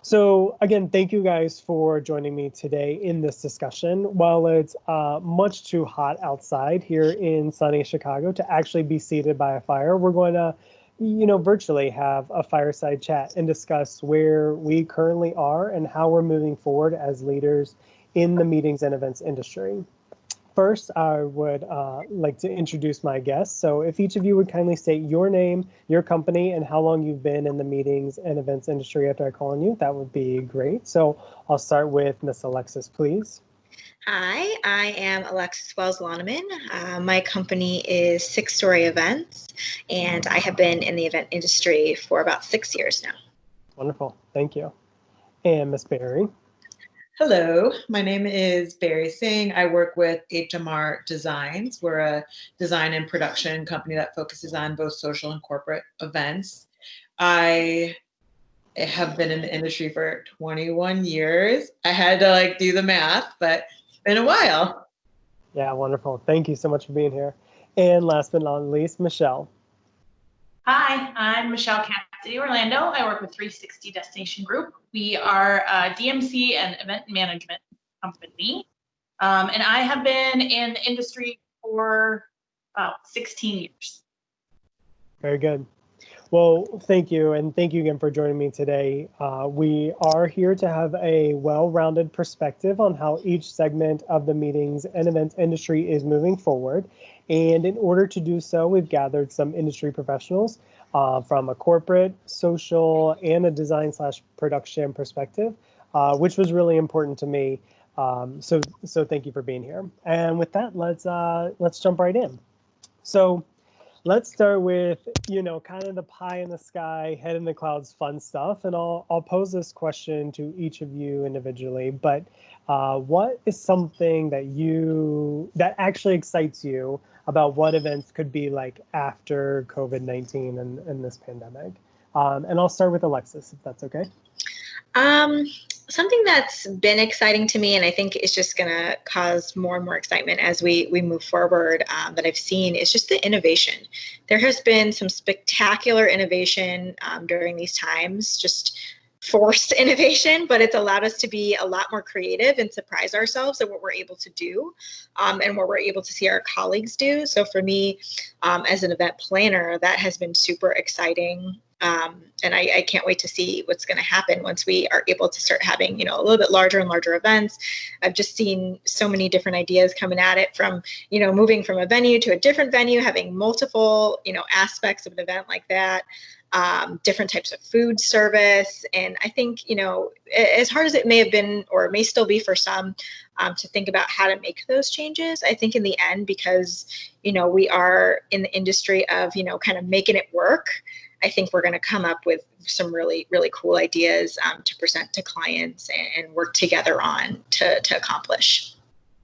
So again, thank you guys for joining me today in this discussion. While it's much too hot outside here in sunny Chicago to actually be seated by a fire, we're going to, virtually have a fireside chat and discuss where we currently are and how we're moving forward as leaders in the meetings and events industry. First, I would like to introduce my guests. So if each of you would kindly state your name, your company, and how long you've been in the meetings and events industry after I call on you, that would be great. So I'll start with Miss Alexis, please. Hi, I am Alexis Wells-Loneman. My company is Six Story Events, and I have been in the event industry for about 6 years now. Wonderful. Thank you. And Miss Bari. Hello, my name is Bari Singh. I work with HMR Designs. We're a design and production company that focuses on both social and corporate events. I have been in the industry for 21 years. I had to do the math, but it's been a while. Yeah, wonderful. Thank you so much for being here. And last but not least, Michelle. Hi, I'm Michelle Castady, Orlando. I work with 360 Destination Group. We are a DMC and event management company. And I have been in the industry for about 16 years. Very good. Well, thank you. And thank you again for joining me today. We are here to have a well-rounded perspective on how each segment of the meetings and events industry is moving forward. And in order to do so, we've gathered some industry professionals from a corporate, social, and a design/production perspective, which was really important to me. So thank you for being here. And with that, let's jump right in. So let's start with, kind of the pie in the sky, head in the clouds fun stuff. And I'll pose this question to each of you individually. But what is something that actually excites you about what events could be like after COVID-19 and this pandemic? And I'll start with Alexis, if that's okay. Something that's been exciting to me, and I think is just going to cause more and more excitement as we move forward, that I've seen is just the innovation. There has been some spectacular innovation during these times, just forced innovation, but it's allowed us to be a lot more creative and surprise ourselves at what we're able to do and what we're able to see our colleagues do. So for me, as an event planner, that has been super exciting. And I can't wait to see what's going to happen once we are able to start having, a little bit larger and larger events. I've just seen so many different ideas coming at it from, moving from a venue to a different venue, having multiple, aspects of an event like that, different types of food service. And I think, as hard as it may have been or may still be for some to think about how to make those changes, I think in the end, because, we are in the industry of, kind of making it work, I think we're going to come up with some really, really cool ideas to present to clients and work together on to accomplish.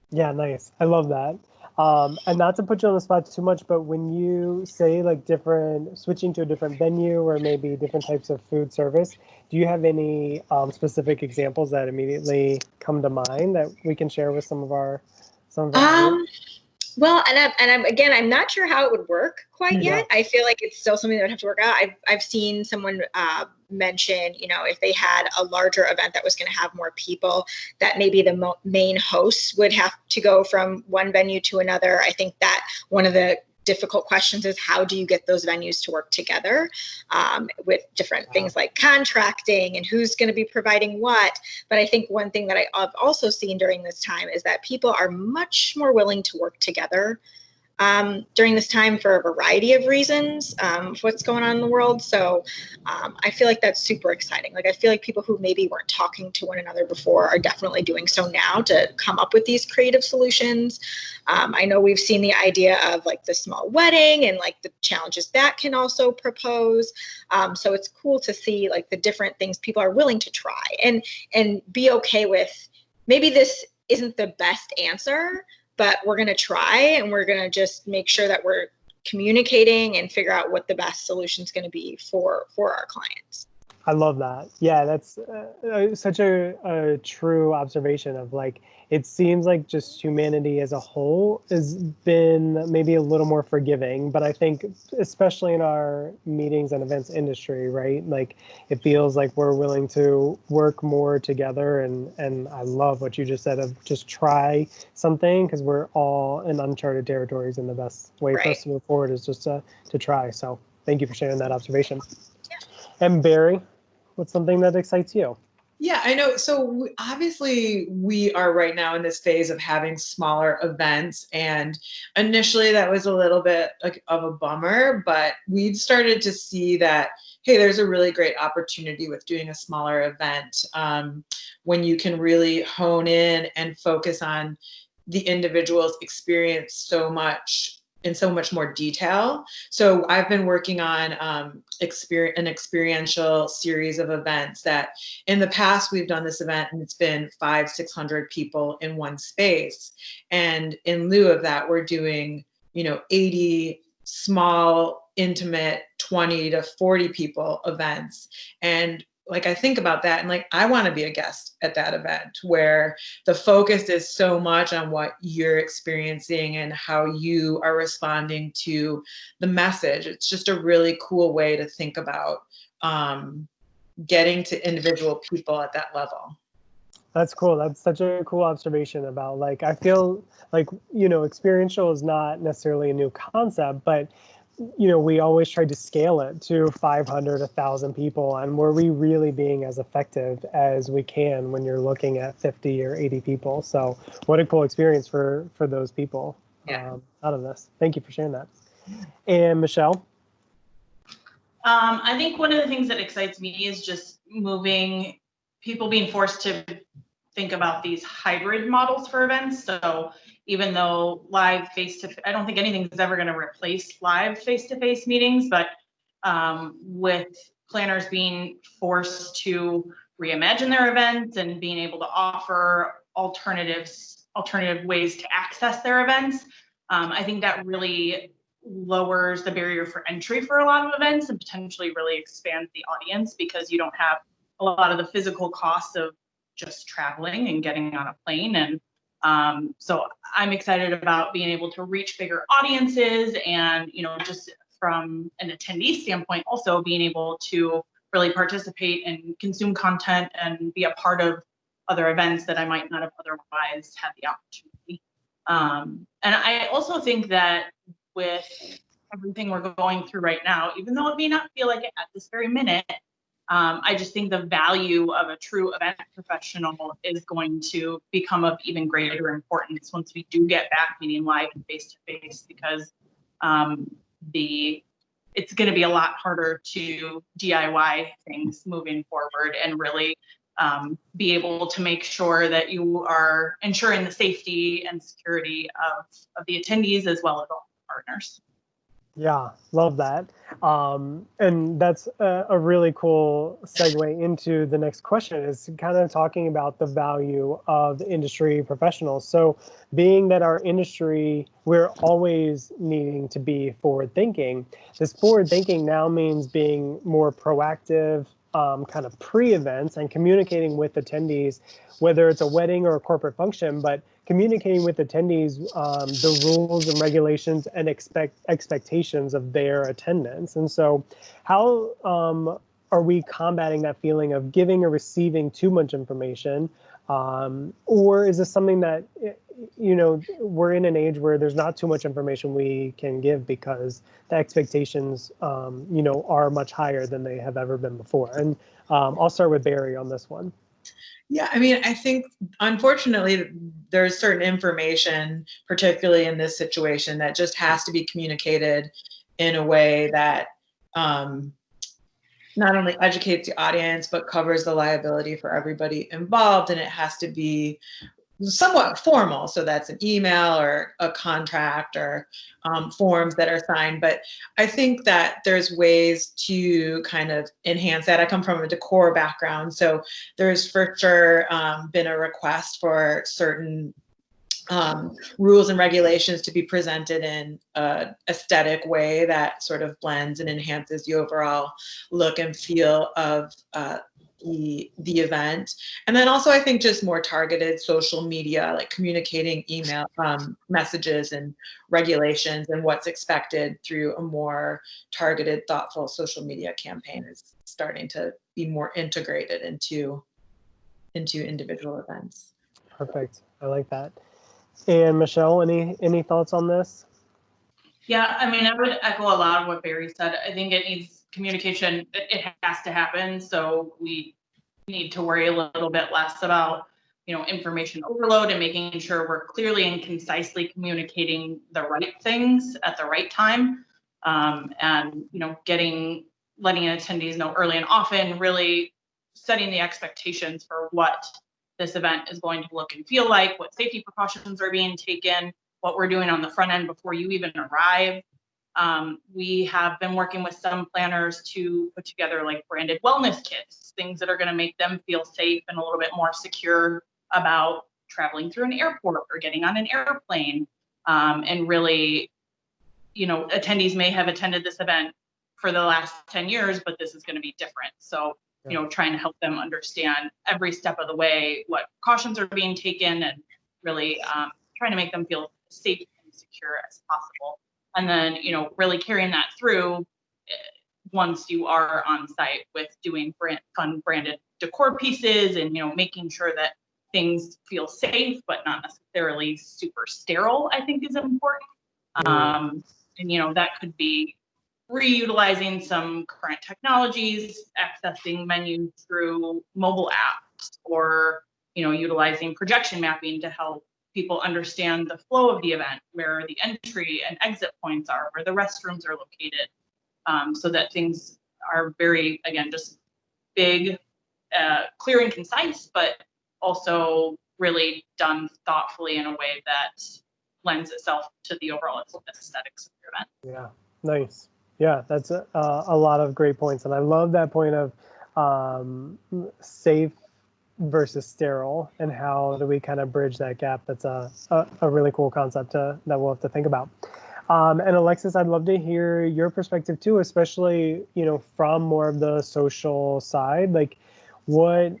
Yeah, nice. I love that. And not to put you on the spot too much, but when you say switching to a different venue or maybe different types of food service, do you have any specific examples that immediately come to mind that we can share with some of our Well, I'm not sure how it would work quite yet. I feel like it's still something that would have to work out. I've seen someone mention, if they had a larger event that was going to have more people, that maybe the main hosts would have to go from one venue to another. I think that one of the difficult questions is how do you get those venues to work together with different things like contracting and who's going to be providing what. But I think one thing that I've also seen during this time is that people are much more willing to work together during this time for a variety of reasons for what's going on in the world. So I feel like that's super exciting. I feel like people who maybe weren't talking to one another before are definitely doing so now to come up with these creative solutions. I know we've seen the idea of the small wedding and the challenges that can also propose. So it's cool to see the different things people are willing to try and be okay with. Maybe this isn't the best answer, but we're going to try and we're going to just make sure that we're communicating and figure out what the best solution is going to be for our clients. I love that. Yeah, that's such a true observation of like, it seems like just humanity as a whole has been maybe a little more forgiving, but I think especially in our meetings and events industry, right? Like it feels like we're willing to work more together, and I love what you just said of just try something, because we're all in uncharted territories, and the best way for us to move forward is just to try. So thank you for sharing that observation. And Bari, what's something that excites you? Yeah, I know. So obviously we are right now in this phase of having smaller events. And initially that was a little bit like of a bummer, but we've started to see that, hey, there's a really great opportunity with doing a smaller event when you can really hone in and focus on the individual's experience so much in so much more detail. So I've been working on an experiential series of events that in the past we've done this event and it's been 500-600 people in one space. And in lieu of that, we're doing, 80 small, intimate 20 to 40 people events. And like, I think about that and like, I want to be a guest at that event where the focus is so much on what you're experiencing and how you are responding to the message. It's just a really cool way to think about getting to individual people at that level. That's cool. That's such a cool observation about like, I feel like, experiential is not necessarily a new concept, but we always try to scale it to 500, 1,000 people. And were we really being as effective as we can when you're looking at 50 or 80 people? So what a cool experience for those people out of this. Thank you for sharing that. And Michelle? I think one of the things that excites me is just people being forced to think about these hybrid models for events. So even though live I don't think anything's ever going to replace live face-to-face meetings, but with planners being forced to reimagine their events and being able to offer alternative ways to access their events, I think that really lowers the barrier for entry for a lot of events and potentially really expands the audience, because you don't have a lot of the physical costs of just traveling and getting on a plane. And so I'm excited about being able to reach bigger audiences and, just from an attendee standpoint, also being able to really participate and consume content and be a part of other events that I might not have otherwise had the opportunity. And I also think that with everything we're going through right now, even though it may not feel like it at this very minute, I just think the value of a true event professional is going to become of even greater importance once we do get back meeting live and face-to-face, because it's going to be a lot harder to DIY things moving forward and really be able to make sure that you are ensuring the safety and security of the attendees as well as all the partners. Yeah, love that. And that's a really cool segue into the next question, is kind of talking about the value of industry professionals. So being that our industry, we're always needing to be forward thinking, this forward thinking now means being more proactive, kind of pre-events and communicating with attendees, whether it's a wedding or a corporate function, but communicating with attendees the rules and regulations and expectations of their attendance. And so how are we combating that feeling of giving or receiving too much information? Or is this something that, we're in an age where there's not too much information we can give because the expectations, are much higher than they have ever been before? And I'll start with Bari on this one. Yeah, I mean, I think, unfortunately, there's certain information, particularly in this situation, that just has to be communicated in a way that not only educates the audience, but covers the liability for everybody involved. And it has to be somewhat formal. So that's an email or a contract or forms that are signed. But I think that there's ways to kind of enhance that. I come from a decor background, so there's for sure been a request for certain rules and regulations to be presented in a aesthetic way that sort of blends and enhances the overall look and feel of the event. And then also, I think just more targeted social media, like communicating email messages and regulations and what's expected through a more targeted, thoughtful social media campaign is starting to be more integrated into individual events. Perfect. I like that. And Michelle, any thoughts on this? Yeah, I mean, I would echo a lot of what Bari said. I think it needs communication. It has to happen. So we need to worry a little bit less about, information overload and making sure we're clearly and concisely communicating the right things at the right time. And, letting attendees know early and often, really setting the expectations for what this event is going to look and feel like, what safety precautions are being taken, what we're doing on the front end before you even arrive. We have been working with some planners to put together like branded wellness kits, things that are going to make them feel safe and a little bit more secure about traveling through an airport or getting on an airplane. And really, attendees may have attended this event for the last 10 years, but this is going to be different. So, trying to help them understand every step of the way what precautions are being taken and really trying to make them feel safe and secure as possible. And then, really carrying that through once you are on site with doing fun branded decor pieces and, making sure that things feel safe, but not necessarily super sterile, I think is important. And, that could be reutilizing some current technologies, accessing menus through mobile apps, or, utilizing projection mapping to help people understand the flow of the event, where the entry and exit points are, where the restrooms are located, so that things are very, again, just big, clear and concise, but also really done thoughtfully in a way that lends itself to the overall aesthetics of the event. Yeah, nice. Yeah, that's a lot of great points. And I love that point of safe versus sterile, and how do we kind of bridge that gap. That's a really cool concept that we'll have to think about. And Alexis, I'd love to hear your perspective too, especially, from more of the social side, like what,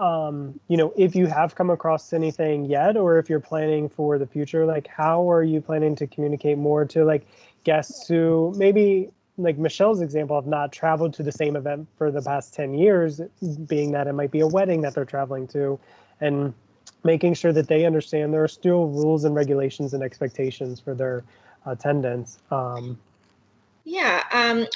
if you have come across anything yet, or if you're planning for the future, like how are you planning to communicate more to like guests who maybe, like Michelle's example, of not traveled to the same event for the past 10 years, being that it might be a wedding that they're traveling to, and making sure that they understand there are still rules and regulations and expectations for their attendance. I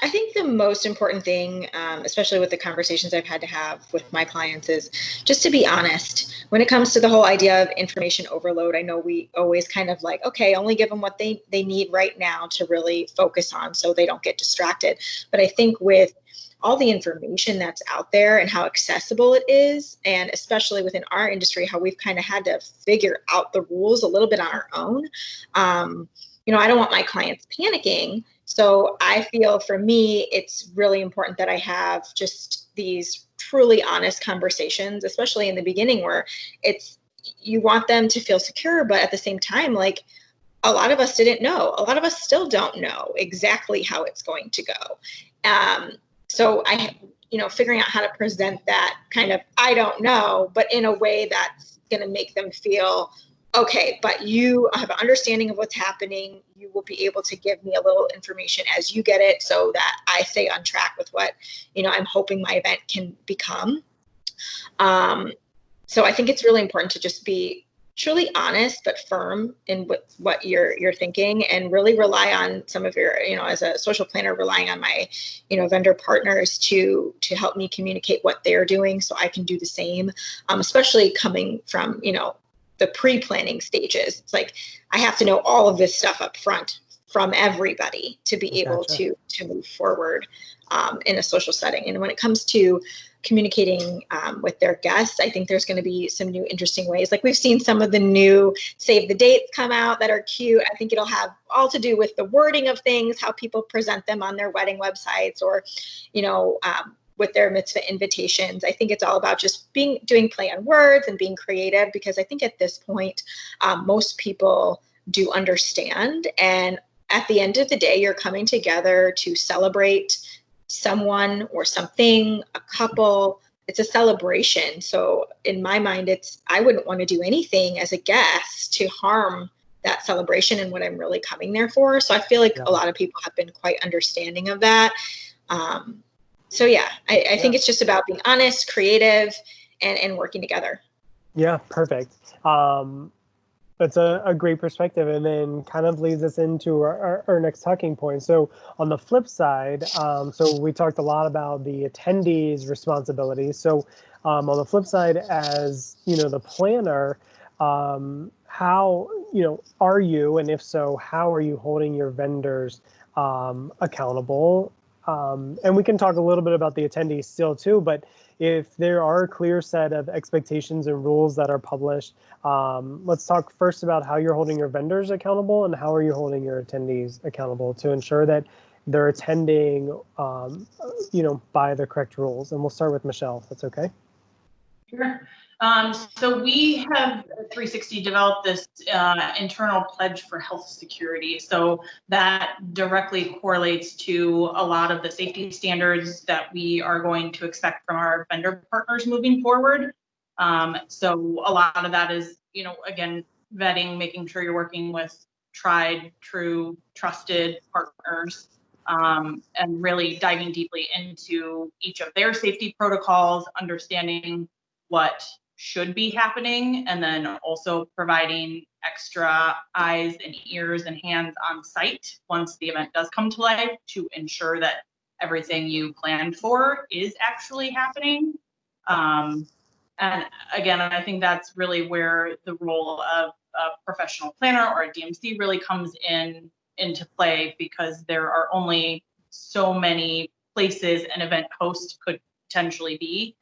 think the most important thing, especially with the conversations I've had to have with my clients, is just to be honest. When it comes to the whole idea of information overload, I know we always kind of like, okay, only give them what they need right now to really focus on so they don't get distracted. But I think with all the information that's out there and how accessible it is, and especially within our industry, how we've kind of had to figure out the rules a little bit on our own, I don't want my clients panicking. So I feel for me, it's really important that I have just these truly honest conversations, especially in the beginning, where you want them to feel secure, but at the same time, like a lot of us didn't know. A lot of us still don't know exactly how it's going to go. So figuring out how to present that kind of, I don't know, but in a way that's going to make them feel okay, but you have an understanding of what's happening. You will be able to give me a little information as you get it, so that I stay on track with what, I'm hoping my event can become. So I think it's really important to just be truly honest, but firm in what you're thinking, and really rely on some of your, as a social planner, relying on my, vendor partners to help me communicate what they're doing so I can do the same, especially coming from, the pre-planning stages. It's like I have to know all of this stuff up front from everybody to be able to move forward in a social setting. And when it comes to communicating with their guests, I think there's going to be some new interesting ways. Like we've seen some of the new save the dates come out that are cute. I think it'll have all to do with the wording of things, how people present them on their wedding websites, or, with their mitzvah invitations. I think it's all about just doing play on words and being creative, because I think at this point, most people do understand. And at the end of the day, you're coming together to celebrate someone or something, a couple. It's a celebration. So in my mind, I wouldn't want to do anything as a guest to harm that celebration and what I'm really coming there for. So I feel like a lot of people have been quite understanding of that. So yeah, I think it's just about being honest, creative, and working together. Yeah, perfect. That's a great perspective, and then kind of leads us into our next talking point. So on the flip side, so we talked a lot about the attendees' responsibilities. So on the flip side, as the planner, how are you, and if so, how are you holding your vendors accountable? And we can talk a little bit about the attendees still too, but if there are a clear set of expectations and rules that are published, let's talk first about how you're holding your vendors accountable and how are you holding your attendees accountable to ensure that they're attending, by the correct rules. And we'll start with Michelle, if that's okay. Sure. So we have 360 developed this internal pledge for health security. So that directly correlates to a lot of the safety standards that we are going to expect from our vendor partners moving forward. So a lot of that is, again, vetting, making sure you're working with tried, true, trusted partners, and really diving deeply into each of their safety protocols, understanding what should be happening, and then also providing extra eyes and ears and hands on site once the event does come to life to ensure that everything you planned for is actually happening. And again, I think that's really where the role of a professional planner or a DMC really comes into play, because there are only so many places an event host could potentially be,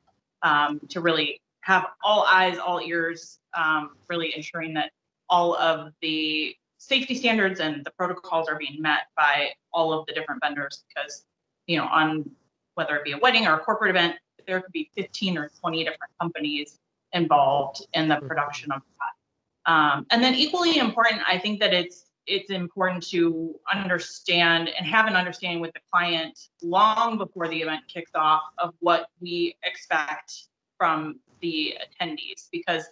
to really have all eyes, all ears, really ensuring that all of the safety standards and the protocols are being met by all of the different vendors, because, on whether it be a wedding or a corporate event, there could be 15 or 20 different companies involved in the production of that. And then equally important, I think that it's important to understand and have an understanding with the client long before the event kicks off of what we expect from the attendees, because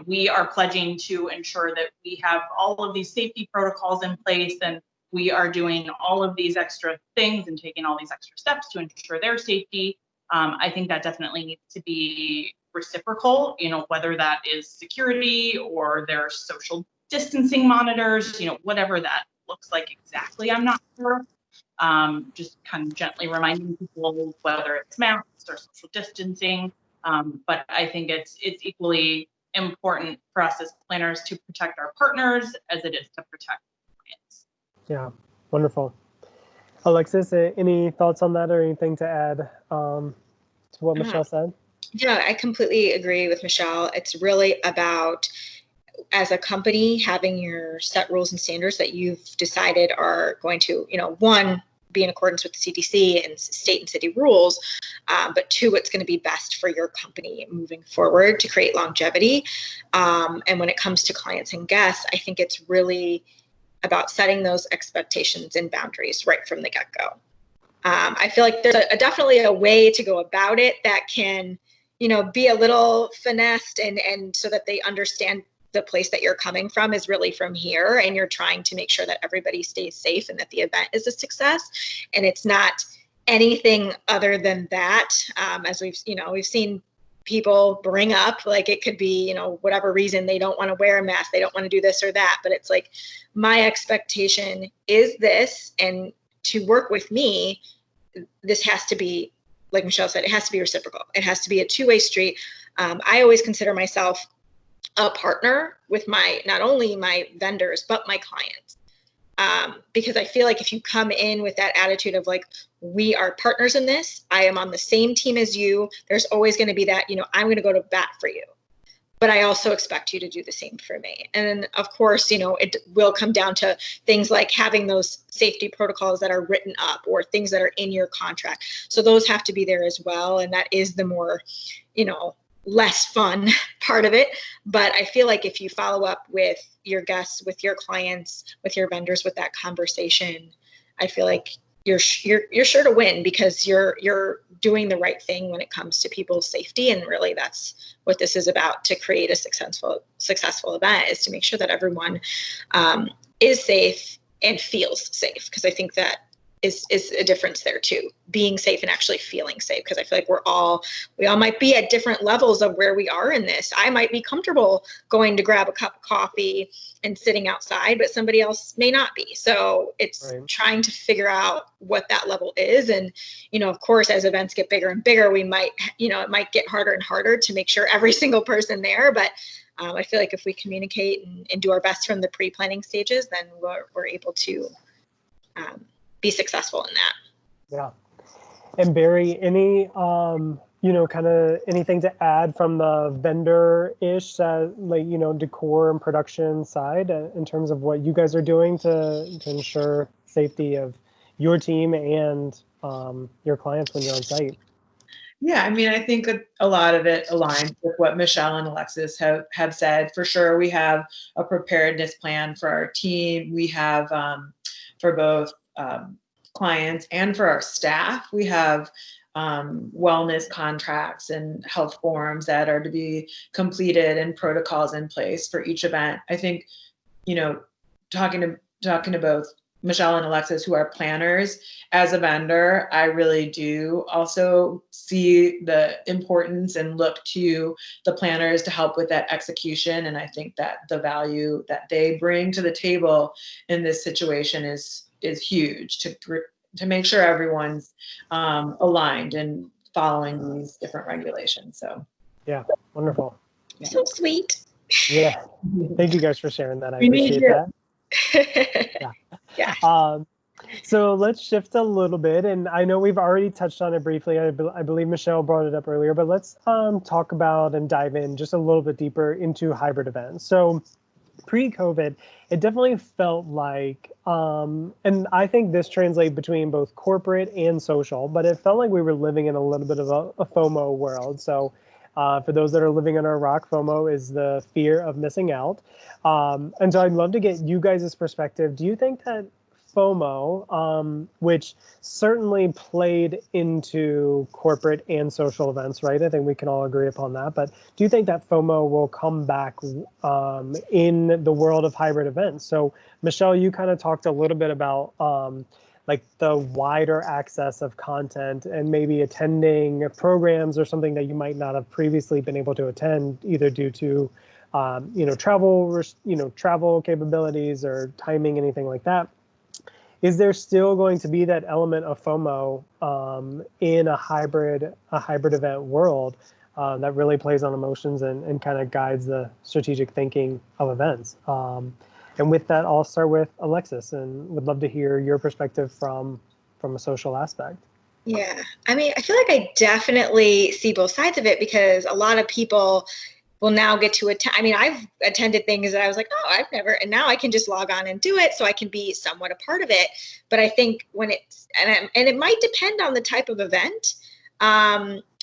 we are pledging to ensure that we have all of these safety protocols in place, and we are doing all of these extra things and taking all these extra steps to ensure their safety. I think that definitely needs to be reciprocal, whether that is security or their social distancing monitors, whatever that looks like exactly, I'm not sure. Just kind of gently reminding people whether it's masks or social distancing. But I think it's equally important for us as planners to protect our partners as it is to protect clients. Yeah, wonderful. Alexis, any thoughts on that or anything to add to what Michelle said? Yeah, I completely agree with Michelle. It's really about, as a company, having your set rules and standards that you've decided are going to, one, be in accordance with the CDC and state and city rules, but two, what's going to be best for your company moving forward to create longevity. And when it comes to clients and guests, I think it's really about setting those expectations and boundaries right from the get-go. I feel like there's definitely a way to go about it that can, be a little finessed and so that they understand the place that you're coming from is really from here, and you're trying to make sure that everybody stays safe and that the event is a success, and it's not anything other than that. As we've seen people bring up, like, it could be, whatever reason they don't want to wear a mask, they don't want to do this or that, but it's like, my expectation is this, and to work with me, this has to be, like Michelle said, it has to be reciprocal. It has to be a two-way street. I always consider myself a partner with not only my vendors, but my clients. Because I feel like if you come in with that attitude of like, we are partners in this, I am on the same team as you, there's always going to be that, I'm going to go to bat for you. but I also expect you to do the same for me. And then, of course, it will come down to things like having those safety protocols that are written up or things that are in your contract. So those have to be there as well. And that is the more, less fun part of it. But I feel like if you follow up with your guests, with your clients, with your vendors, with that conversation, I feel like you're sure to win, because you're doing the right thing when it comes to people's safety. And really that's what this is about, to create a successful event, is to make sure that everyone is safe and feels safe. Because I think that is a difference there too, being safe and actually feeling safe. Because I feel like we all might be at different levels of where we are in this. I might be comfortable going to grab a cup of coffee and sitting outside, but somebody else may not be. So it's right. Trying to figure out what that level is. And, of course, as events get bigger and bigger, we might, it might get harder and harder to make sure every single person there. But I feel like if we communicate and do our best from the pre-planning stages, then we're able to be successful in that. Yeah. And Bari, any, kind of anything to add from the vendor-ish, decor and production side in terms of what you guys are doing to ensure safety of your team and your clients when you're on site? Yeah, I mean, I think a lot of it aligns with what Michelle and Alexis have said. For sure, we have a preparedness plan for our team. We have for both clients and for our staff, we have wellness contracts and health forms that are to be completed and protocols in place for each event. I think, talking to both Michelle and Alexis, who are planners, as a vendor, I really do also see the importance and look to the planners to help with that execution. And I think that the value that they bring to the table in this situation is huge to make sure everyone's aligned and following these different regulations. So yeah, wonderful. Yeah. So sweet. Yeah, thank you guys for sharing that. I appreciate that. Yeah. So let's shift a little bit, and I know we've already touched on it briefly. I believe Michelle brought it up earlier, but let's talk about and dive in just a little bit deeper into hybrid events. So pre-COVID, it definitely felt like, and I think this translates between both corporate and social, but it felt like we were living in a little bit of a FOMO world. So for those that are living under a rock, FOMO is the fear of missing out. And so I'd love to get you guys' perspective. Do you think that FOMO, which certainly played into corporate and social events, right? I think we can all agree upon that. But do you think that FOMO will come back in the world of hybrid events? So Michelle, you kind of talked a little bit about like the wider access of content and maybe attending programs or something that you might not have previously been able to attend, either due to travel capabilities or timing, anything like that. Is there still going to be that element of FOMO in a hybrid event world that really plays on emotions and kind of guides the strategic thinking of events? And with that, I'll start with Alexis, and would love to hear your perspective from a social aspect. Yeah, I mean, I feel like I definitely see both sides of it, because a lot of people will now get to attend. I mean, I've attended things that I was like, oh, I've never, and now I can just log on and do it, so I can be somewhat a part of it. But I think when it's, and it might depend on the type of event.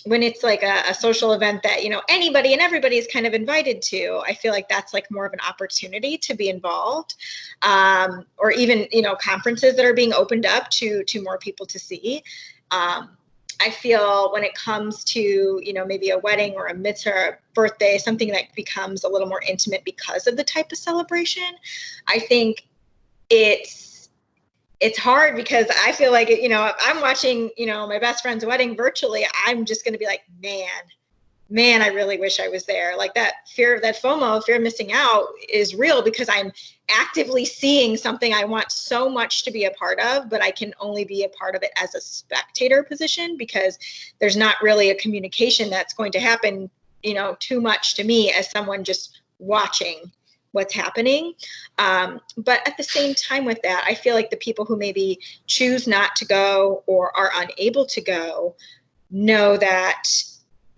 When it's like a social event that, anybody and everybody is kind of invited to, I feel like that's like more of an opportunity to be involved. Or even, conferences that are being opened up to more people to see. I feel when it comes to, maybe a wedding or a mitzvah or a birthday, something that becomes a little more intimate because of the type of celebration, I think it's hard, because I feel like, if I'm watching, my best friend's wedding virtually, I'm just going to be like, man, I really wish I was there. Like that fear, that FOMO, fear of missing out, is real, because I'm actively seeing something I want so much to be a part of, but I can only be a part of it as a spectator position, because there's not really a communication that's going to happen, too much to me as someone just watching what's happening. But at the same time with that, I feel like the people who maybe choose not to go or are unable to go know that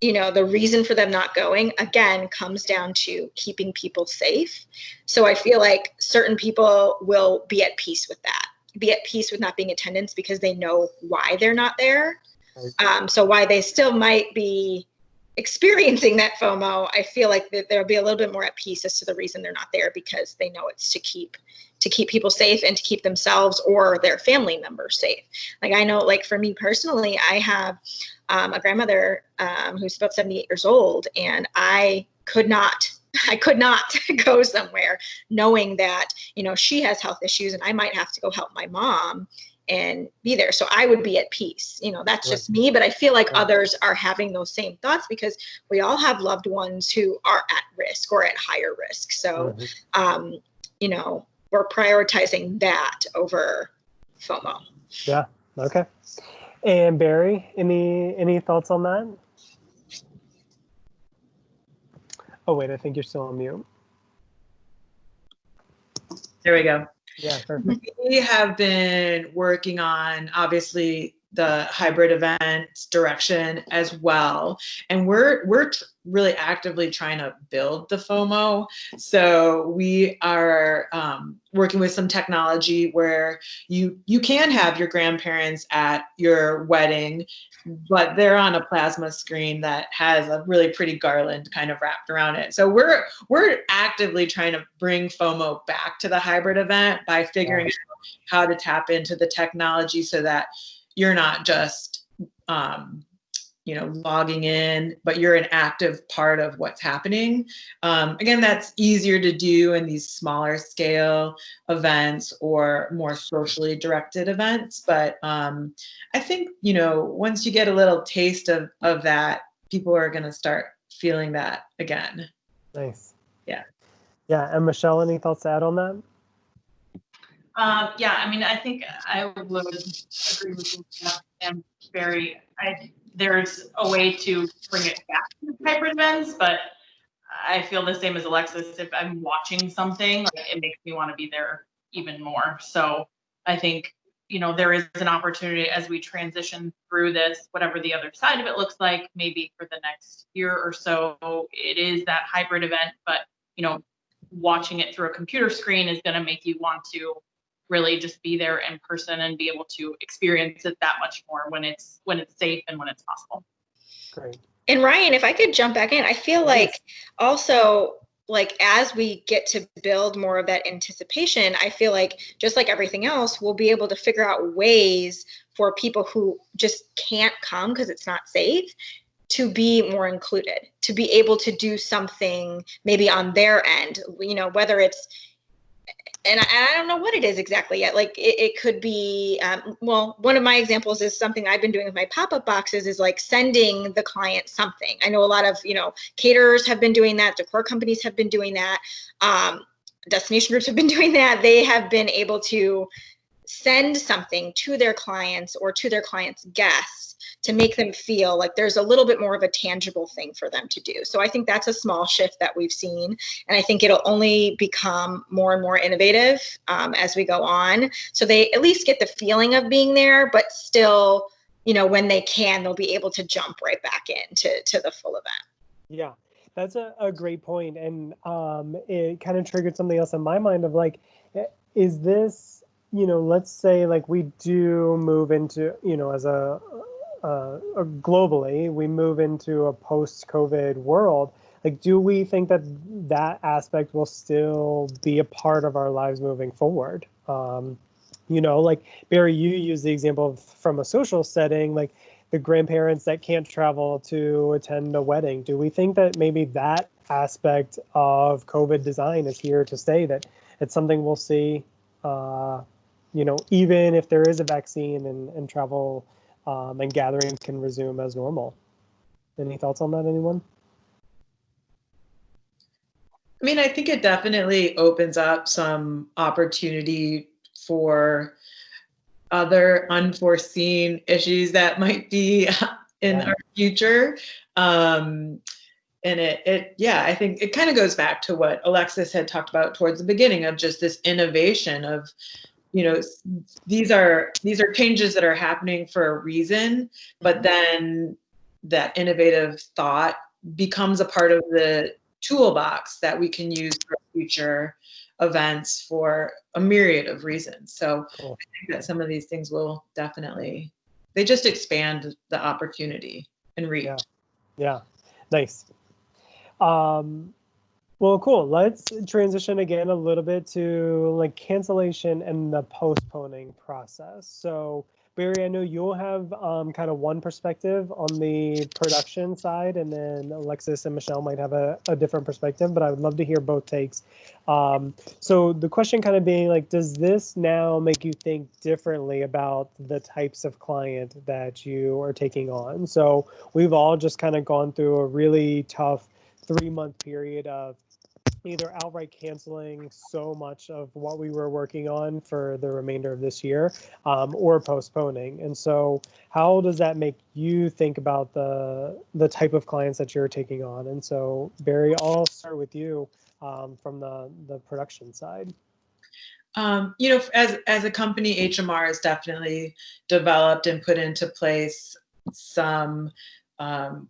the reason for them not going, again, comes down to keeping people safe. So I feel like certain people will be at peace with that, be at peace with not being attendance because they know why they're not there. So why they still might be experiencing that FOMO, I feel like that they'll be a little bit more at peace as to the reason they're not there, because they know it's to keep people safe and to keep themselves or their family members safe. Like I know, like for me personally, I have a grandmother who's about 78 years old, and I could not go somewhere knowing that, she has health issues and I might have to go help my mom and be there. So I would be at peace. That's just me, but I feel like others are having those same thoughts because we all have loved ones who are at risk or at higher risk. So, we're prioritizing that over FOMO. Yeah. Okay. And Bari, any thoughts on that? Oh, wait, I think you're still on mute. There we go. Yeah, perfect. We have been working on, obviously, the hybrid events direction as well. And we're really actively trying to build the FOMO. So we are working with some technology where you can have your grandparents at your wedding, but they're on a plasma screen that has a really pretty garland kind of wrapped around it. So we're actively trying to bring FOMO back to the hybrid event by figuring out how to tap into the technology so that you're not just, logging in, but you're an active part of what's happening. Again, that's easier to do in these smaller scale events or more socially directed events. But I think, once you get a little taste of that, people are going to start feeling that again. Nice. Yeah. Yeah. And Michelle, any thoughts to add on that? Yeah, I mean, I think I would agree with you, and there's a way to bring it back to hybrid events, but I feel the same as Alexis. If I'm watching something, it makes me want to be there even more. So I think, there is an opportunity as we transition through this, whatever the other side of it looks like, maybe for the next year or so, it is that hybrid event, but, watching it through a computer screen is going to make you want to really just be there in person and be able to experience it that much more when it's safe and when it's possible. Great. And Ryan, if I could jump back in, I feel like also, like as we get to build more of that anticipation, I feel like just like everything else, we'll be able to figure out ways for people who just can't come because it's not safe to be more included, to be able to do something maybe on their end, whether it's, and I don't know what it is exactly yet. Like it could be, one of my examples is something I've been doing with my pop-up boxes is like sending the client something. I know a lot of, caterers have been doing that. Decor companies have been doing that. Destination groups have been doing that. They have been able to send something to their clients or to their clients' guests to make them feel like there's a little bit more of a tangible thing for them to do. So I think that's a small shift that we've seen. And I think it'll only become more and more innovative as we go on. So they at least get the feeling of being there, but still, when they can, they'll be able to jump right back into the full event. Yeah, that's a great point. And it kind of triggered something else in my mind of like, is this, let's say like we do move into, as globally, we move into a post-COVID world. Like, do we think that aspect will still be a part of our lives moving forward? Like Bari, you use the example from a social setting, like the grandparents that can't travel to attend a wedding. Do we think that maybe that aspect of COVID design is here to stay, that it's something we'll see, even if there is a vaccine and travel and gatherings can resume as normal? Any thoughts on that, anyone? I mean, I think it definitely opens up some opportunity for other unforeseen issues that might be in our future. And I think it kind of goes back to what Alexis had talked about towards the beginning of just this innovation of, these are changes that are happening for a reason, but then that innovative thought becomes a part of the toolbox that we can use for future events for a myriad of reasons. So Cool. I think that some of these things will definitely, they just expand the opportunity and reach. Yeah. Nice. Well, cool. Let's transition again a little bit to like cancellation and the postponing process. So, Bari, I know you'll have kind of one perspective on the production side, and then Alexis and Michelle might have a different perspective, but I would love to hear both takes. So the question kind of being like, does this now make you think differently about the types of client that you are taking on? So we've all just kind of gone through a really tough 3-month period of either outright canceling so much of what we were working on for the remainder of this year, or postponing. And so how does that make you think about the type of clients that you're taking on? And so Bari, I'll start with you from the production side. You know, as a company, HMR has definitely developed and put into place some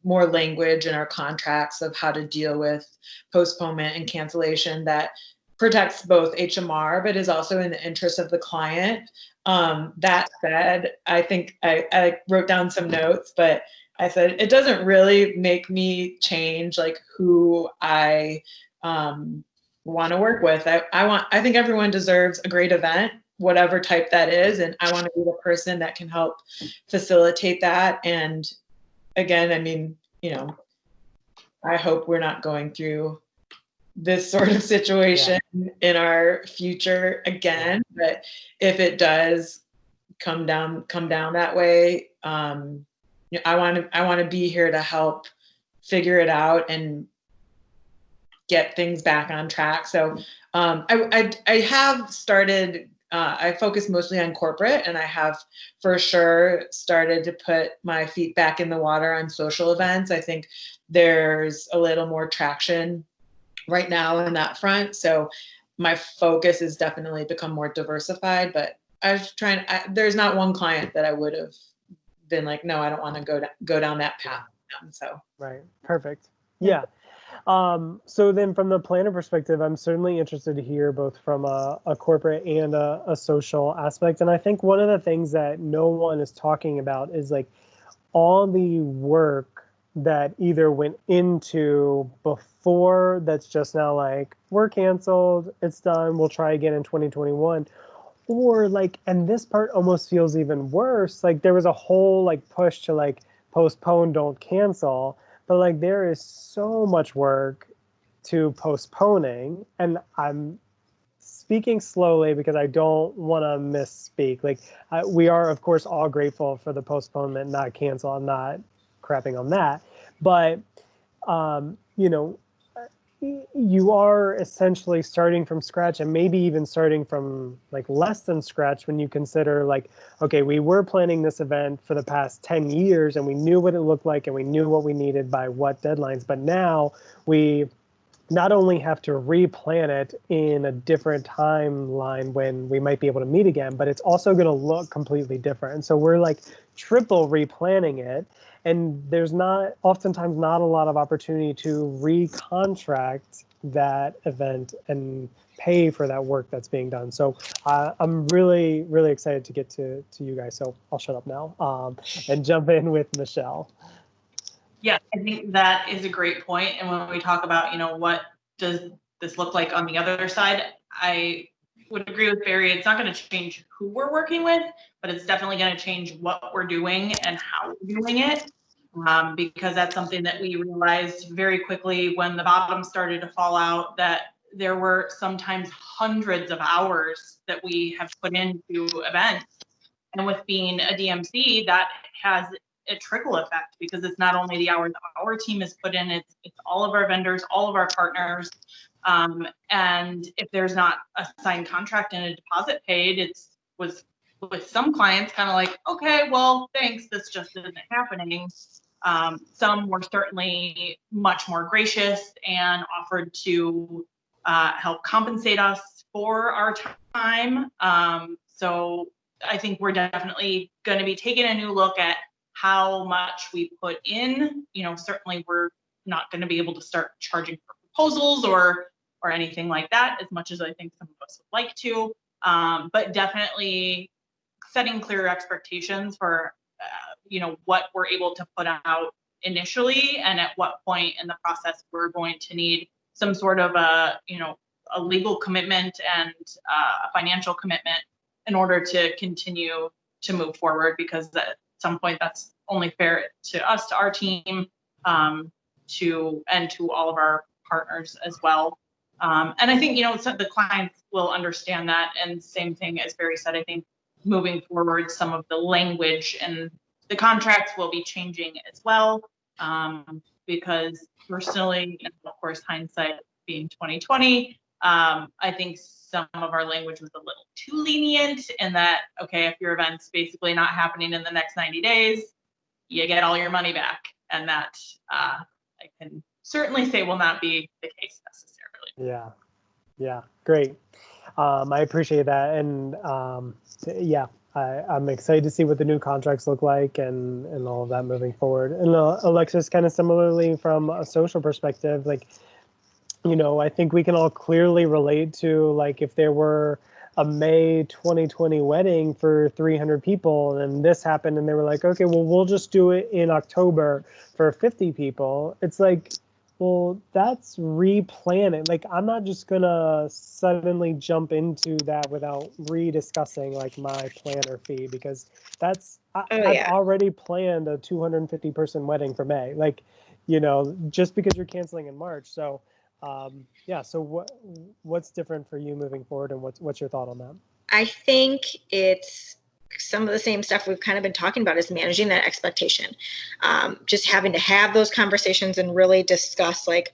more language in our contracts of how to deal with postponement and cancellation that protects both HMR, but is also in the interest of the client. That said, I think I wrote down some notes, but I said it doesn't really make me change like who I want to work with. I think everyone deserves a great event, whatever type that is, and I want to be the person that can help facilitate that. And again, I mean, you know, I hope we're not going through this sort of situation in our future again. But if it does come down that way, you know, I want to be here to help figure it out and get things back on track. So I have started. I focus mostly on corporate, and I have for sure started to put my feet back in the water on social events. I think there's a little more traction right now on that front. So my focus has definitely become more diversified, but I was trying, there's not one client that I would have been like, no, I don't want to go down that path. So. Right. Perfect. Yeah. So then from the planner perspective, I'm certainly interested to hear both from a corporate and a social aspect. And I think one of the things that no one is talking about is like all the work that either went into before that's just now like, we're canceled, it's done, we'll try again in 2021. Or like, and this part almost feels even worse. Like there was a whole like push to like postpone, don't cancel. But like there is so much work to postponing, and I'm speaking slowly because I don't want to misspeak. Like we are, of course, all grateful for the postponement, not cancel. I'm not crapping on that, but you know, you are essentially starting from scratch, and maybe even starting from like less than scratch when you consider like, okay, we were planning this event for the past 10 years and we knew what it looked like and we knew what we needed by what deadlines, but now we not only have to replan it in a different timeline when we might be able to meet again, but it's also going to look completely different. And so we're like triple replanning it. And there's oftentimes not a lot of opportunity to recontract that event and pay for that work that's being done. So I'm really, really excited to get to you guys. So I'll shut up now and jump in with Michelle. Yeah, I think that is a great point. And when we talk about, you know, what does this look like on the other side, I would agree with Bari. It's not going to change who we're working with, but it's definitely going to change what we're doing and how we're doing it. Because that's something that we realized very quickly when the bottom started to fall out, that there were sometimes hundreds of hours that we have put into events. And with being a DMC, that has a trickle effect because it's not only the hours our team has put in, it's all of our vendors, all of our partners. And if there's not a signed contract and a deposit paid, it's with some clients kind of like, okay, well, thanks, this just isn't happening. Some were certainly much more gracious and offered to help compensate us for our time. So I think we're definitely going to be taking a new look at how much we put in. Certainly we're not going to be able to start charging for proposals or anything like that, as much as I think some of us would like to, but definitely setting clear expectations for, what we're able to put out initially, and at what point in the process we're going to need some sort of a legal commitment and a financial commitment in order to continue to move forward, because at some point that's only fair to us, to our team, to all of our partners as well. And I think, so the clients will understand that. And same thing as Bari said, I think moving forward, some of the language and the contracts will be changing as well. Because personally, and of course, hindsight being 2020, I think some of our language was a little too lenient in that, okay, if your event's basically not happening in the next 90 days, you get all your money back. And that I can certainly say will not be the case necessarily. Yeah, great. I appreciate that. And I'm excited to see what the new contracts look like and all of that moving forward. And Alexis, kind of similarly from a social perspective, like, I think we can all clearly relate to, like, if there were a May 2020 wedding for 300 people and this happened and they were like, okay, well, we'll just do it in October for 50 people. It's like, well, that's replanning. Like, I'm not just gonna suddenly jump into that without rediscussing like my planner fee, because I've already planned a 250 person wedding for May. Like, just because you're canceling in March. So so what's different for you moving forward, and what's your thought on that? I think it's some of the same stuff we've kind of been talking about, is managing that expectation. Just having to have those conversations and really discuss like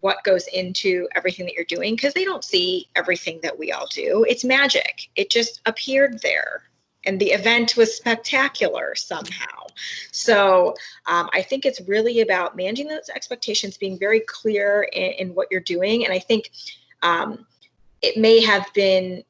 what goes into everything that you're doing, because they don't see everything that we all do. It's magic. It just appeared there. And the event was spectacular somehow. So I think it's really about managing those expectations, being very clear in what you're doing. And I think it may have been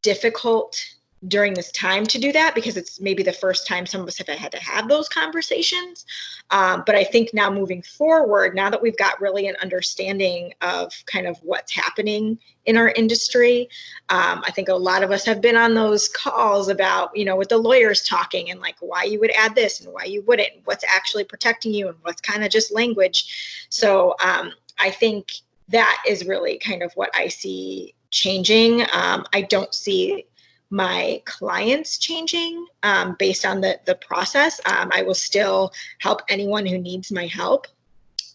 difficult during this time to do that, because it's maybe the first time some of us have had to have those conversations. But I think now moving forward, now that we've got really an understanding of kind of what's happening in our industry, I think a lot of us have been on those calls about, with the lawyers talking and like why you would add this and why you wouldn't, what's actually protecting you and what's kind of just language. So I think that is really kind of what I see changing. I don't see my clients changing based on the process. I will still help anyone who needs my help.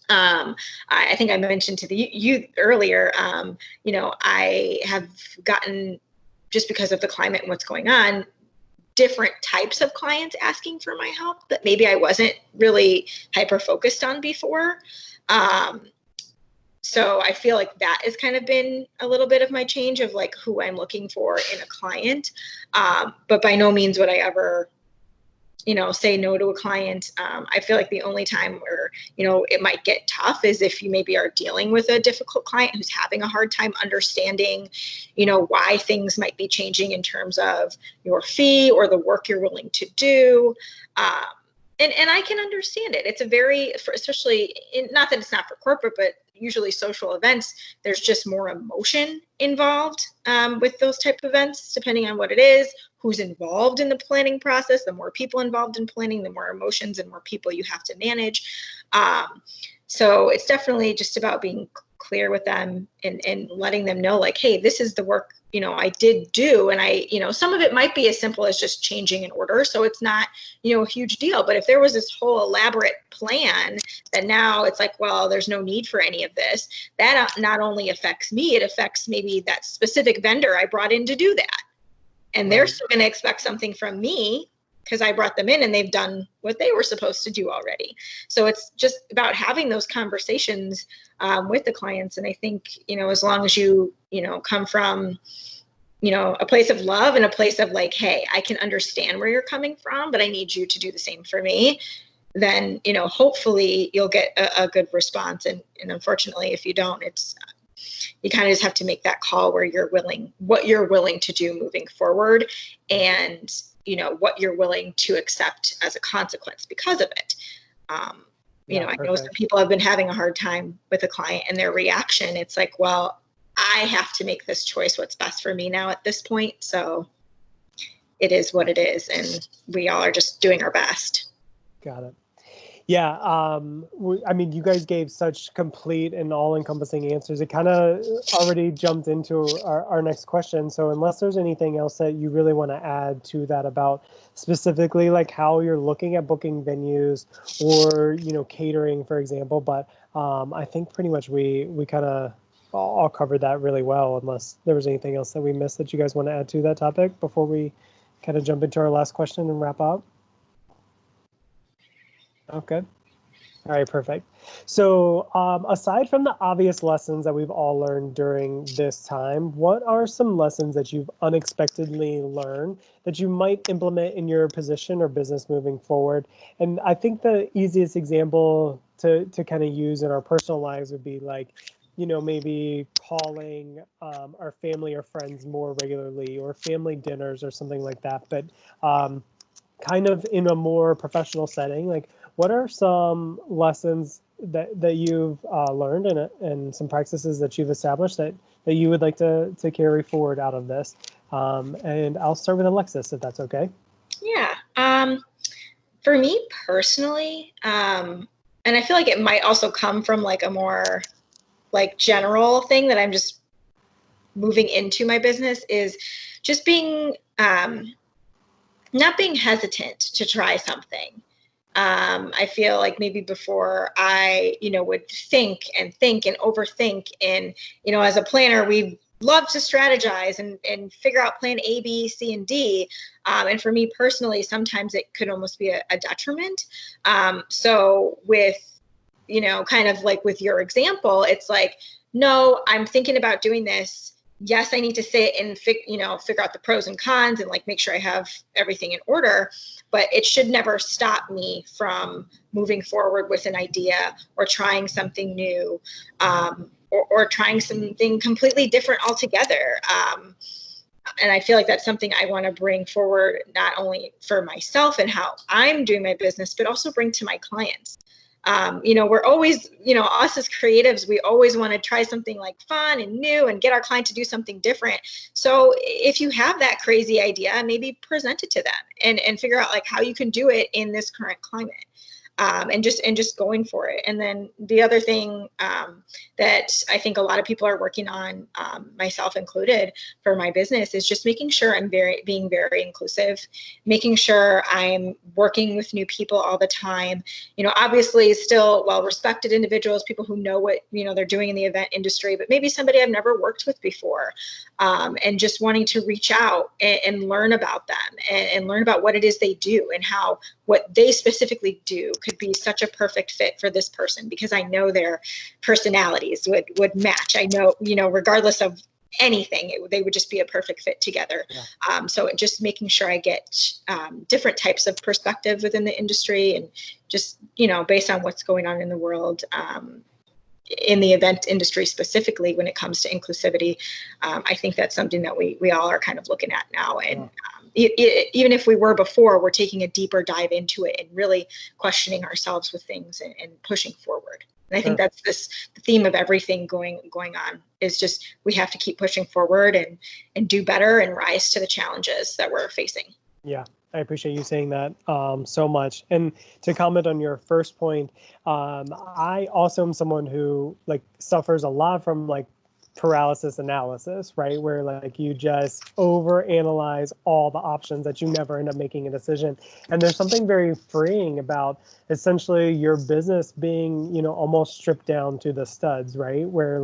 I think I mentioned to you earlier, I have gotten, just because of the climate and what's going on, different types of clients asking for my help that maybe I wasn't really hyper focused on before. So I feel like that has kind of been a little bit of my change of like who I'm looking for in a client. But by no means would I ever, say no to a client. I feel like the only time where, it might get tough is if you maybe are dealing with a difficult client who's having a hard time understanding, why things might be changing in terms of your fee or the work you're willing to do. And I can understand it. It's a very, especially not that it's not for corporate, but usually social events, there's just more emotion involved with those type of events, depending on what it is, who's involved in the planning process. The more people involved in planning, the more emotions and more people you have to manage. So it's definitely just about being clear with them and letting them know like, hey, this is the work, I did do. And I, some of it might be as simple as just changing an order. So it's not, a huge deal. But if there was this whole elaborate plan that now it's like, well, there's no need for any of this, that not only affects me, it affects maybe that specific vendor I brought in to do that. And they're still going to expect something from me because I brought them in and they've done what they were supposed to do already. So it's just about having those conversations with the clients. And I think, as long as you, come from, a place of love and a place of like, hey, I can understand where you're coming from, but I need you to do the same for me, then, hopefully you'll get a good response. And unfortunately, if you don't, you kind of just have to make that call where what you're willing to do moving forward. And what you're willing to accept as a consequence because of it. I know some people have been having a hard time with a client and their reaction. It's like, well, I have to make this choice, what's best for me now at this point. So it is what it is. And we all are just doing our best. Got it. Yeah. I mean, you guys gave such complete and all-encompassing answers. It kind of already jumped into our next question. So unless there's anything else that you really want to add to that about specifically like how you're looking at booking venues or, catering, for example, but I think pretty much we kind of all covered that really well, unless there was anything else that we missed that you guys want to add to that topic before we kind of jump into our last question and wrap up. Okay. All right, perfect. So aside from the obvious lessons that we've all learned during this time, what are some lessons that you've unexpectedly learned that you might implement in your position or business moving forward? And I think the easiest example to kind of use in our personal lives would be like, maybe calling our family or friends more regularly, or family dinners or something like that. But kind of in a more professional setting, like what are some lessons that you've learned and some practices that you've established that you would like to carry forward out of this? And I'll start with Alexis, if that's okay. Yeah. For me personally, and I feel like it might also come from like a more like general thing that I'm just moving into my business, is just being not being hesitant to try something. I feel like maybe before I, would think and overthink. And, as a planner, we love to strategize and figure out plan A, B, C, and D. And for me personally, sometimes it could almost be a detriment. So with, kind of like with your example, it's like, no, I'm thinking about doing this. Yes, I need to sit and figure out the pros and cons and like make sure I have everything in order, but it should never stop me from moving forward with an idea or trying something new, or trying something completely different altogether. And I feel like that's something I want to bring forward, not only for myself and how I'm doing my business, but also bring to my clients. We're always, us as creatives, we always want to try something like fun and new and get our client to do something different. So if you have that crazy idea, maybe present it to them and figure out like how you can do it in this current climate. And just going for it. And then the other thing that I think a lot of people are working on, myself included, for my business, is just making sure I'm being very inclusive, making sure I'm working with new people all the time. Obviously still well-respected individuals, people who know what they're doing in the event industry, but maybe somebody I've never worked with before, and just wanting to reach out and learn about them and learn about what it is they do and how what they specifically do could be such a perfect fit for this person, because I know their personalities would match. I know, regardless of anything, they would just be a perfect fit together. Yeah. So just making sure I get different types of perspective within the industry, and just, based on what's going on in the world, in the event industry specifically when it comes to inclusivity. I think that's something that we all are kind of looking at now. And even if we were before, we're taking a deeper dive into it and really questioning ourselves with things and pushing forward. And I think that's the theme of everything going on, is just we have to keep pushing forward and do better and rise to the challenges that we're facing. Yeah. I appreciate you saying that so much. And to comment on your first point, I also am someone who suffers a lot from paralysis analysis, right? Where you just overanalyze all the options that you never end up making a decision. And there's something very freeing about essentially your business being, almost stripped down to the studs, right? Where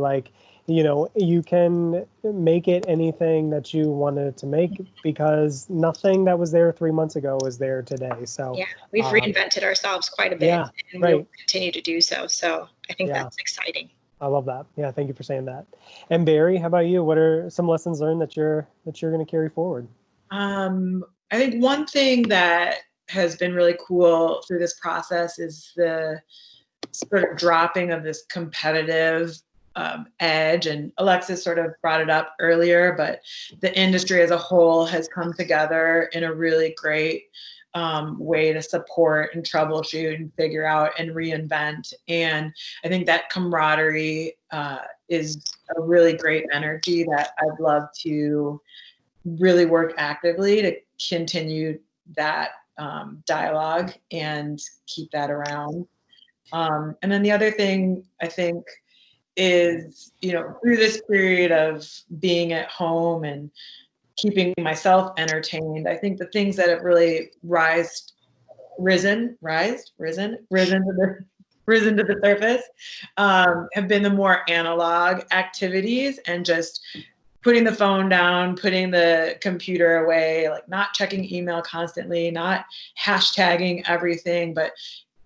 you can make it anything that you wanted to make, because nothing that was there 3 months ago is there today. So yeah, we've reinvented ourselves quite a bit, and we'll continue to do so. So I think that's exciting. I love that. Yeah, thank you for saying that. And Bari, how about you? What are some lessons learned that you're going to carry forward? I think one thing that has been really cool through this process is the sort of dropping of this competitive edge. And Alexis sort of brought it up earlier, but the industry as a whole has come together in a really great way to support and troubleshoot and figure out and reinvent. And I think that camaraderie is a really great energy that I'd love to really work actively to continue that dialogue and keep that around. And then the other thing I think is, through this period of being at home and keeping myself entertained, I think the things that have really risen to the surface have been the more analog activities and just putting the phone down, putting the computer away, like not checking email constantly, not hashtagging everything, but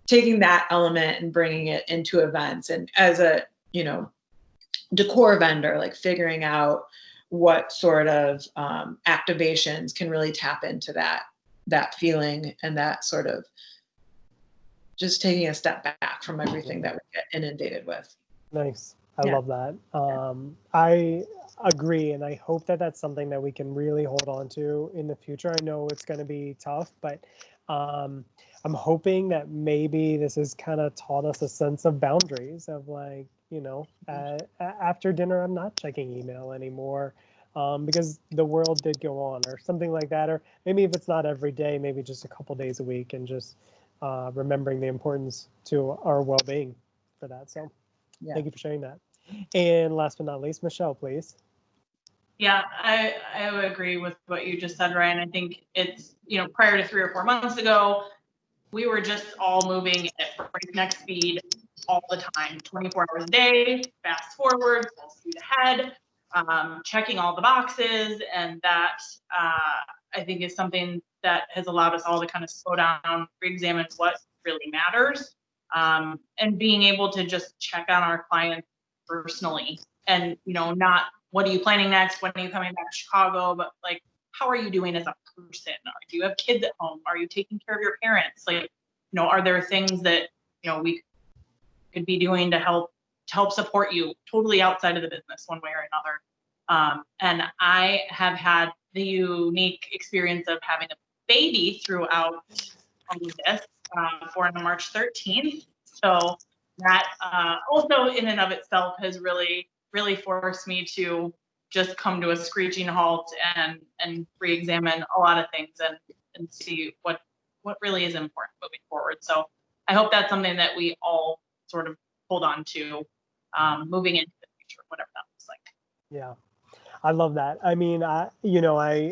taking that element and bringing it into events. And as a, decor vendor, like figuring out what sort of activations can really tap into that feeling and that sort of just taking a step back from everything that we get inundated with. Nice. I love that. I agree. And I hope that that's something that we can really hold on to in the future. I know it's going to be tough, but I'm hoping that maybe this has kind of taught us a sense of boundaries of like, after dinner, I'm not checking email anymore because the world did go on or something like that. Or maybe if it's not every day, maybe just a couple days a week and just remembering the importance to our well-being for that. So thank you for sharing that. And last but not least, Michelle, please. Yeah, I would agree with what you just said, Ryan. I think it's, prior to 3 or 4 months ago, we were just all moving at breakneck speed all the time, 24 hours a day, fast forward, full speed ahead, checking all the boxes. And that I think is something that has allowed us all to kind of slow down, re-examine what really matters, and being able to just check on our clients personally and, not what are you planning next? When are you coming back to Chicago? But like, how are you doing as a person? Do you have kids at home? Are you taking care of your parents? Like, are there things that, we could be doing to help support you totally outside of the business one way or another? And I have had the unique experience of having a baby throughout all of this, born on March 13th. So that also in and of itself has really forced me to just come to a screeching halt and re-examine a lot of things and see what really is important moving forward. So I hope that's something that we all sort of hold on to moving into the future, whatever that looks like. Yeah, I love that. I mean, I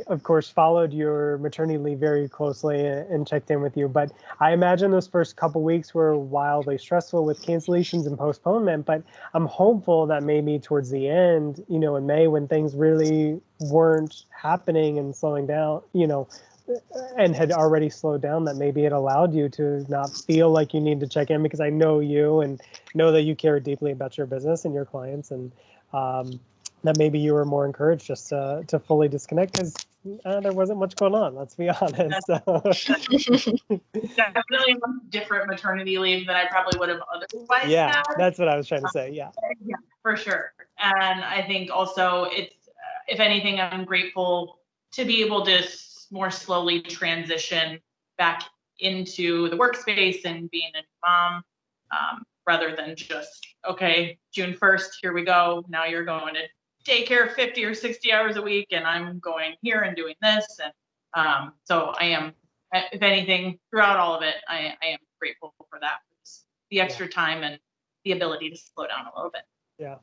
of course followed your maternity leave very closely and checked in with you, but I imagine those first couple weeks were wildly stressful with cancellations and postponement, but I'm hopeful that maybe towards the end, in May when things really weren't happening and slowing down, and had already slowed down, that maybe it allowed you to not feel like you need to check in, because I know you and know that you care deeply about your business and your clients, and that maybe you were more encouraged just to fully disconnect because there wasn't much going on, let's be honest. Definitely a different maternity leave than I probably would have otherwise had. That's what I was trying to say. Yeah, for sure. And I think also it's, if anything, I'm grateful to be able to more slowly transition back into the workspace and being a mom, rather than just, okay, June 1st, here we go. Now you're going to daycare 50 or 60 hours a week, and I'm going here and doing this. And so I am, if anything, throughout all of it, I am grateful for that, the extra time and the ability to slow down a little bit. Yeah.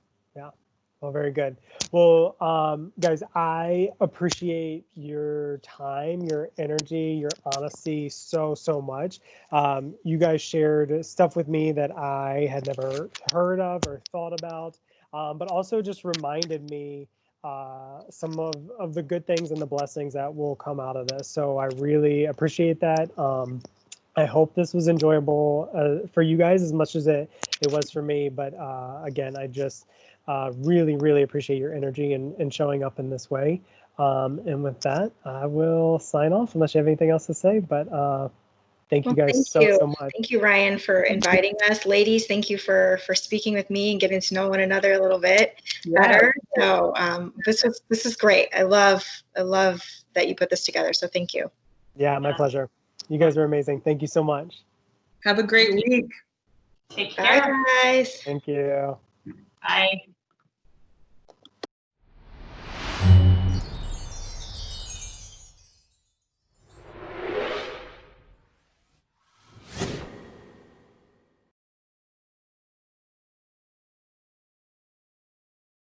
Well, very good. Well, guys, I appreciate your time, your energy, your honesty so much. You guys shared stuff with me that I had never heard of or thought about, but also just reminded me some of the good things and the blessings that will come out of this. So I really appreciate that. I hope this was enjoyable for you guys as much as it was for me. But again, I just really appreciate your energy and showing up in this way. And with that, I will sign off unless you have anything else to say. But Thank you Well, guys thank you. so much. Thank you, Ryan, for inviting us. Ladies, thank you for speaking with me and getting to know one another a little bit better. So this is great. I love that you put this together. So thank you. Yeah, my pleasure. You guys are amazing. Thank you so much. Have a great week. Take Bye, care. guys. Thank you. Bye.